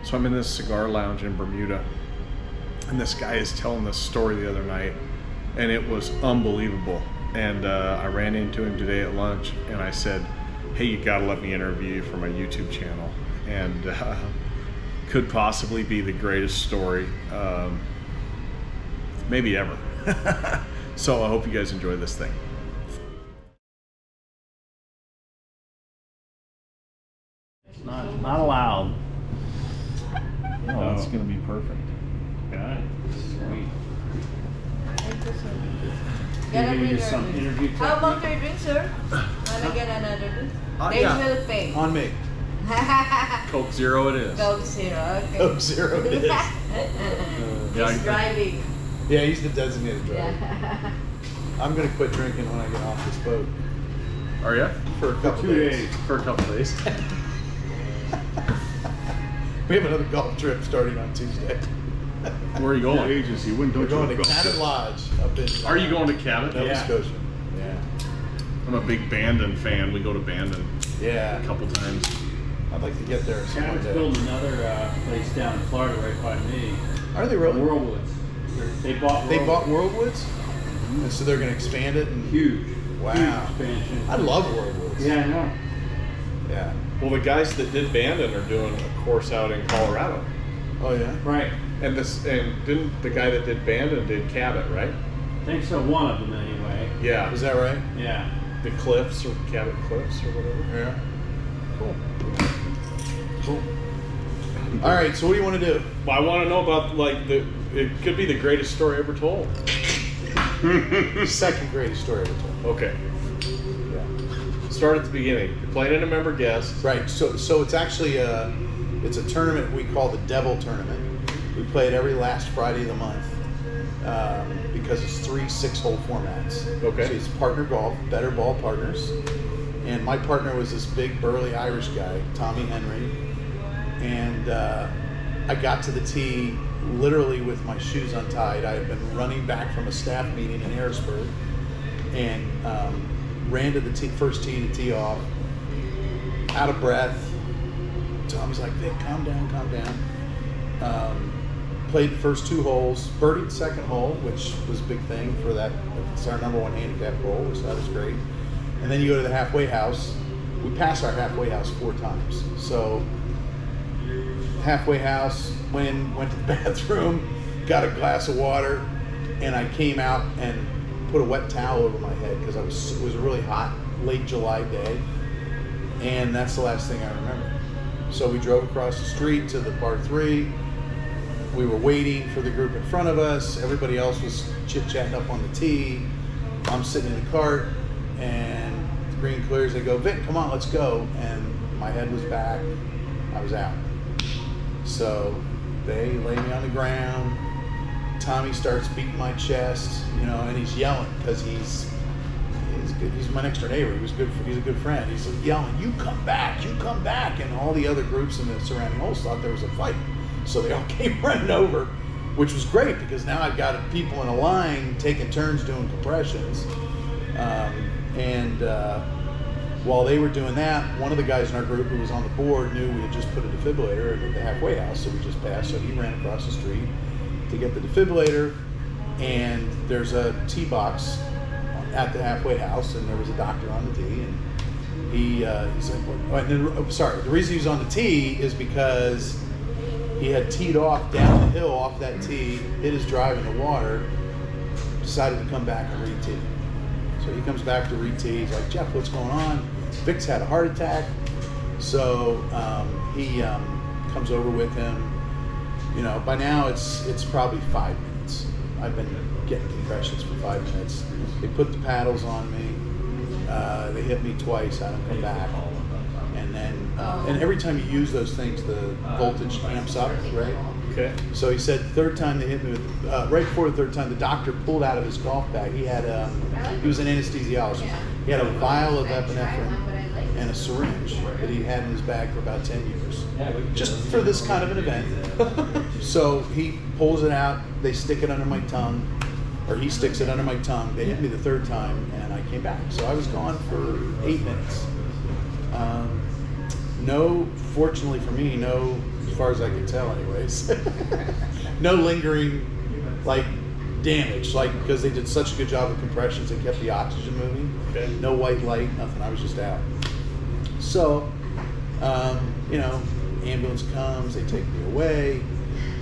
So I'm in this cigar lounge in Bermuda, and this guy is telling this story the other night, and it was unbelievable. And I ran into him today at lunch, and I said, hey, you gotta let me interview you for my YouTube channel. And could possibly be the greatest story, maybe ever. So I hope you guys enjoy this thing. It's not allowed. Oh, it's gonna be perfect. Got it. Sweet. Gotta Maybe bring just some your- interview How about technique. your drink, sir? Wanna get another drink? They Yeah. will pay. On me. Coke Zero it is. Coke Zero, okay. Coke Zero it is. Yeah, He's driving. Yeah, he's the designated driver. Yeah. I'm gonna quit drinking when I get off this boat Are ya? for a couple 2 days. days. For a couple days. We have another golf trip starting on Tuesday. Where are you going? Agency, when We're don't going you to go? Cabot Lodge up in Are you going to Cabot? Nova Yeah. Scotia. Yeah. I'm a big Bandon fan. We go to Bandon Yeah. a couple times. I'd like to get there some Cabot's day. building another place down in Florida right by me. Are they really? Worldwoods. They bought They World- bought Worldwoods? And so they're gonna expand it and huge. Wow. Huge expansion. I love Worldwoods. Yeah, I know. Yeah. Well, the guys that did Bandon are doing a course out in Colorado. Oh yeah? Right. And didn't the guy that did Bandon did Cabot, right? I think so. One of them anyway. Yeah. Is that right? Yeah. The Cliffs or Cabot Cliffs or whatever? Yeah. Cool. Cool. All right, so what do you want to do? Well, I want to know about it could be the greatest story ever told. Second greatest story ever told. Okay. Yeah. Start at the beginning. You're playing in a member guest. Right. So it's actually it's a tournament we call the Devil Tournament. We play it every last Friday of the month because it's 3 6-hole formats. Okay. So it's partner golf, better ball partners, and my partner was this big burly Irish guy, Tommy Henry, and I got to the tee literally with my shoes untied. I had been running back from a staff meeting in Harrisburg and ran to the first tee to tee off, out of breath. Tommy's like, Vic, calm down, calm down. Played the first 2 holes, birdied the second hole, which was a big thing for that. It's our number 1 handicap hole, so that was great. And then you go to the halfway house. We passed our halfway house 4 times. So halfway house, went to the bathroom, got a glass of water, and I came out and put a wet towel over my head because it was a really hot late July day, and that's the last thing I remember. So we drove across the street to the par 3. We were waiting for the group in front of us. Everybody else was chit-chatting up on the tee. I'm sitting in the cart, and the green clears. They go, Vic, come on, let's go. And my head was back. I was out. So they lay me on the ground. Tommy starts beating my chest, and he's yelling because he's good. He's my next door neighbor. He's a good friend. He's yelling, "You come back! You come back!" And all the other groups in the surrounding holes thought there was a fight, so they all came running over, which was great because now I've got people in a line taking turns doing compressions, while they were doing that, one of the guys in our group who was on the board knew we had just put a defibrillator at the halfway house, so we just passed. So he ran across the street to get the defibrillator, and there's a tee box at the halfway house, and there was a doctor on the tee, and he's like, the reason he was on the tee is because he had teed off down the hill off that tee, hit his drive in the water, decided to come back and re-tee. So he comes back to re-tee. He's like, Jeff, what's going on? Vic's had a heart attack. So he comes over with him. By now it's probably 5 minutes. I've been getting compressions for 5 minutes. They put the paddles on me. They hit me twice. I don't come back. And then, and every time you use those things, the voltage amps up, right? Okay. So he said the third time they hit me with, right before the third time, the doctor pulled out of his golf bag. He was an anesthesiologist. He had a vial of epinephrine and a syringe that he had in his bag for about 10 years, just for this kind of an event. So he pulls it out. They stick it under my tongue, or he sticks it under my tongue. They hit me the third time, and I came back. So I was gone for 8 minutes. no, fortunately for me, no, as far as I can tell anyways, no lingering like damage, like because they did such a good job of compressions, they kept the oxygen moving. Okay. No white light, nothing. I was just out. So, you know, ambulance comes, they take me away.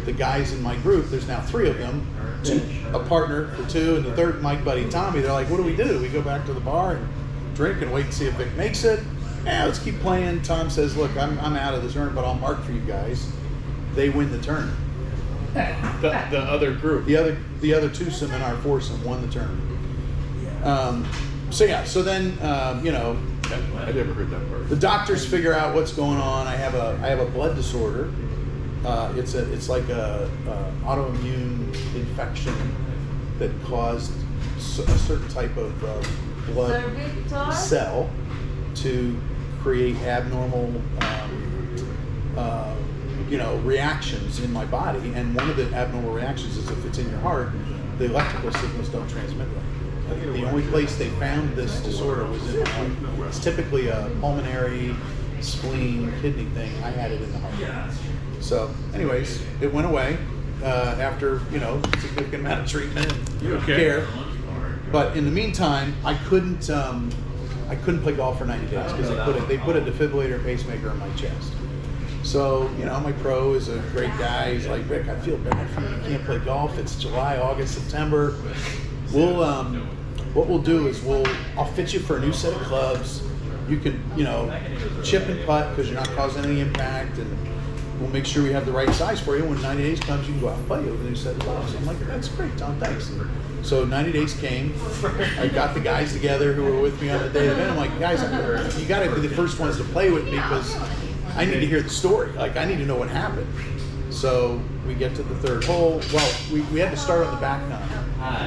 The guys in my group, there's now 3 of them, a partner for 2, and the third, my buddy Tommy. They're like, "What do? We go back to the bar and drink and wait and see if Vic makes it? Yeah, let's keep playing." Tom says, "Look, I'm out of the tournament, but I'll mark for you guys." They win the tournament. The other group. The other twosome in our foursome won the tournament. So then you know, I never heard that part. the doctors figure out what's going on. I have a blood disorder. It's like a autoimmune infection that caused a certain type of blood Cervical? cell to create abnormal reactions in my body, and one of the abnormal reactions is if it's in your heart, the electrical signals don't transmit right. The only place they found this disorder was in the heart. It's typically a pulmonary, spleen, kidney thing. I had it in the heart. So anyways, it went away after, a significant amount of treatment and care. But in the meantime, I couldn't play golf for 90 days because they put a defibrillator pacemaker in my chest. So, my pro is a great guy. He's like, "Rick, I feel bad for you. You can't play golf. It's July, August, September. What we'll do is I'll fit you for a new set of clubs. You can, chip and putt because you're not causing any impact, and we'll make sure we have the right size for you. When 90 days comes, you can go out and play with a new set of clubs." I'm like, "That's great, Tom, thanks." So 90 days came. I got the guys together who were with me on the day of the event. I'm like, "Guys, you got to be the first ones to play with me because I need to hear the story. Like, I need to know what happened." So we get to the third hole. Well, we had to start on the back nine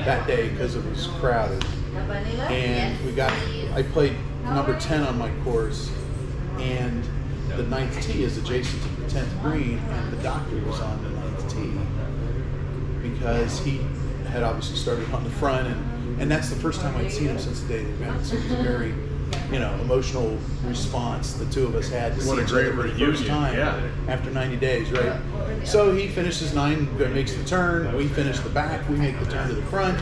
that day because it was crowded. And I played number 10 on my course, and the 9th tee is adjacent to the 10th green, and the doctor was on the 9th tee because he had obviously started on the front, and that's the first time I'd seen him since the day of the event. So it was a very emotional response the two of us had to see What a each great other for the reunion, first time yeah. after 90 days, right? So he finishes 9, makes the turn, we finish the back, we make the turn to the front.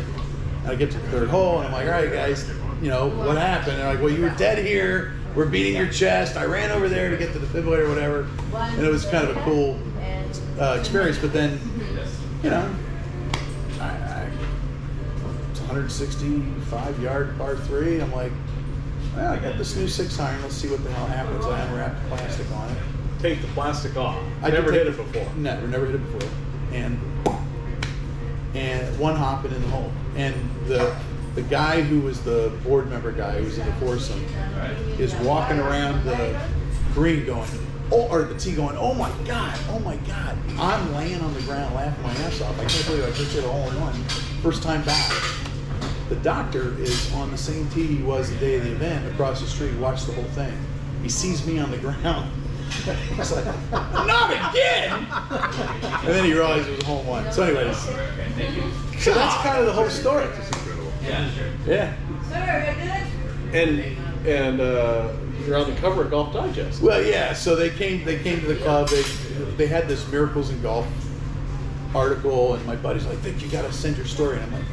I get to the third hole, and I'm like, "All right, guys, what happened?" And they're like, "Well, you were dead here, we're beating your chest, I ran over there to get the defibrillator," or whatever. And it was kind of a cool experience, but then, it's 165-yard par 3. I'm like, "Well, I got this new 6-iron. Let's see what the hell happens." I unwrapped plastic on it. Take the plastic off. I Never did hit take- it before. Never hit it before. And one hopping in the hole. And the guy who was the board member guy who was in the foursome is walking around the green going, or the tee going, "Oh my God, oh my God." I'm laying on the ground laughing my ass off. I can't believe I just hit a hole in one. First time back. The doctor is on the same tee he was the day of the event across the street, watched the whole thing. He sees me on the ground. He's like, "Not again!" And then he realized it was a hole in one. So anyways, so that's kind of the whole story. Yeah. And you're on the cover of Golf Digest. Well, yeah. So they came to the club. They had this Miracles in Golf article, and my buddy's like, "Vic, you got to send your story." And I'm like,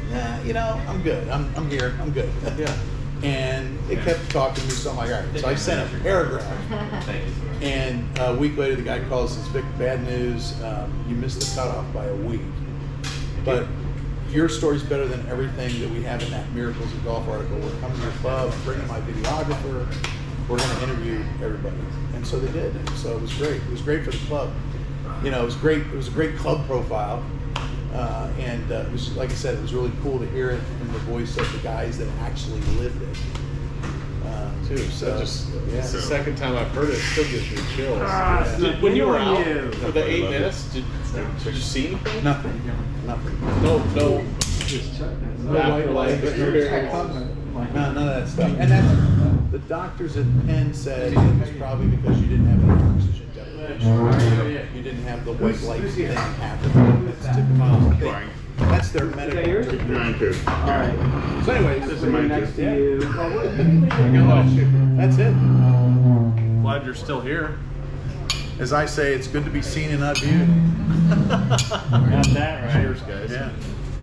"Nah, I'm good. I'm here. I'm good." Yeah. And they kept talking to me, so I'm like, "All right." So I sent a paragraph. And a week later, the guy calls and says, "Vic, bad news. You missed the cutoff by a week. But your story's better than everything that we have in that Miracles in Golf article. We're coming to your club. I'm bringing my videographer. We're going to interview everybody." And so they did. And so it was great. It was great for the club. It was great. It was a great club profile. And it was, like I said, it was really cool to hear it in the voice of the guys that actually lived it. Too. So It's yeah. the second time I've heard it. It still gives me chills. When you were out for the 8 minutes, did you see anything? Nothing. No Afterlife experience. None of that stuff. And that's the doctors at Penn said it was probably because you didn't have any oxygen deprivation. You didn't have the white light thing happen. That's typical. That's their medical. Mine too. Alright. So anyways, This is mine Next too. to you. that's it. Glad you're still here. As I say, it's good to be seen and not viewed. Got that right. Cheers, guys. Yeah.